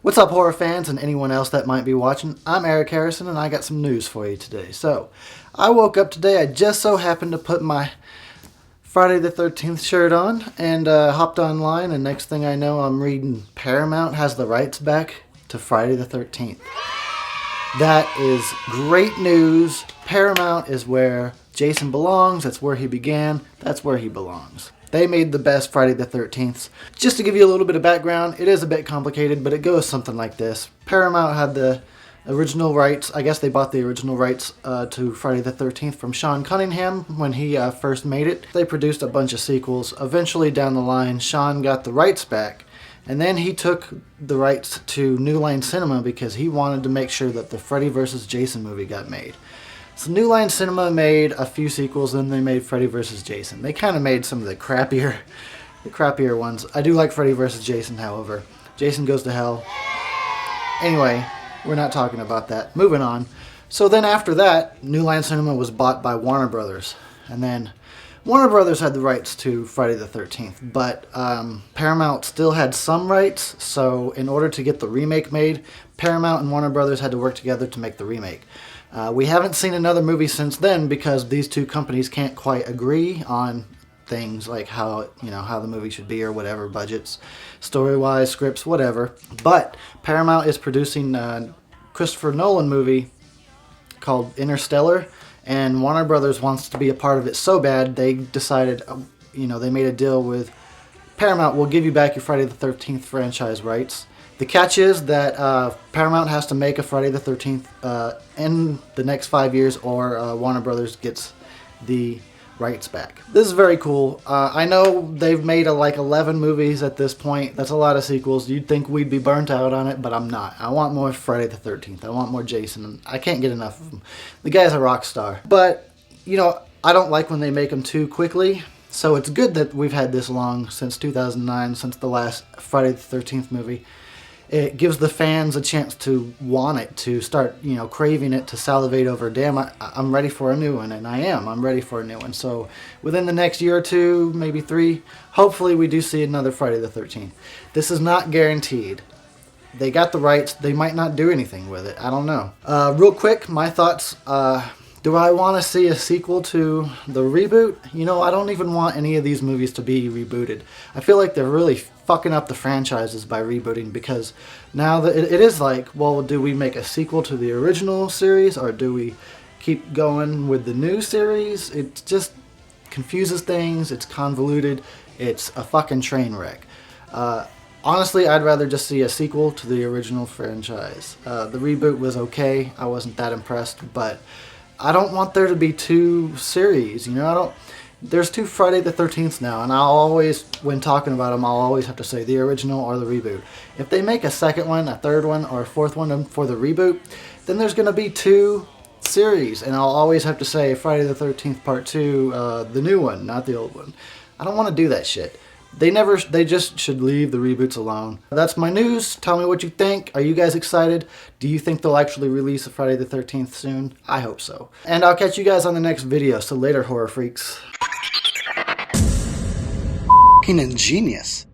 What's up, horror fans and anyone else that might be watching? I'm Eric Harrison and I got some news for you today. So, I woke up today, I just so happened to put my Friday the 13th shirt on and hopped online, and next thing I know I'm reading Paramount has the rights back to Friday the 13th. That is great news. Paramount is where Jason belongs, that's where he began, that's where he belongs. They made the best Friday the 13th. Just to give you a little bit of background, it is a bit complicated, but it goes something like this. Paramount had the original rights. I guess they bought the original rights to Friday the 13th from Sean Cunningham when he first made it. They produced a bunch of sequels. Eventually, down the line, Sean got the rights back. And then he took the rights to New Line Cinema because he wanted to make sure that the Freddy vs. Jason movie got made. So New Line Cinema made a few sequels, then they made Freddy vs. Jason. They kind of made some of the crappier ones. I do like Freddy vs. Jason, however. Jason Goes to Hell. Anyway, we're not talking about that. Moving on. So then after that, New Line Cinema was bought by Warner Brothers. And then Warner Brothers had the rights to Friday the 13th, but Paramount still had some rights, so in order to get the remake made, Paramount and Warner Brothers had to work together to make the remake. We haven't seen another movie since then because these two companies can't quite agree on things like how the movie should be or whatever, budgets, story-wise, scripts, whatever. But Paramount is producing a Christopher Nolan movie called Interstellar, and Warner Brothers wants to be a part of it so bad they decided, they made a deal with Paramount. We'll give you back your Friday the 13th franchise rights. The catch is that Paramount has to make a Friday the 13th in the next 5 years, or Warner Brothers gets the rights back. This is very cool. I know they've made like 11 movies at this point. That's a lot of sequels. You'd think we'd be burnt out on it, but I'm not. I want more Friday the 13th. I want more Jason. I can't get enough of him. The guy's a rock star. But, I don't like when they make them too quickly. So it's good that we've had this long, since 2009, since the last Friday the 13th movie. It gives the fans a chance to want it, to start, craving it, to salivate over, damn, I'm ready for a new one, and I'm ready for a new one. So within the next year or two, maybe 3, hopefully we do see another Friday the 13th. This is not guaranteed. They got the rights, they might not do anything with it, I don't know. Real quick, my thoughts, do I want to see a sequel to the reboot? I don't even want any of these movies to be rebooted. I feel like they're really fucking up the franchises by rebooting, because now that it is like, well, do we make a sequel to the original series, or do we keep going with the new series? It just confuses things, it's convoluted, it's a fucking train wreck. Honestly, I'd rather just see a sequel to the original franchise. The reboot was okay, I wasn't that impressed, but I don't want there to be 2 series, There's 2 Friday the 13th now, and I'll always, when talking about them, I'll always have to say the original or the reboot. If they make a second one, a third one, or a fourth one for the reboot, then there's going to be 2 series, and I'll always have to say Friday the 13th Part 2, the new one, not the old one. I don't want to do that shit. They just should leave the reboots alone. That's my news. Tell me what you think. Are you guys excited? Do you think they'll actually release a Friday the 13th soon? I hope so. And I'll catch you guys on the next video. So later, horror freaks. Ingenious.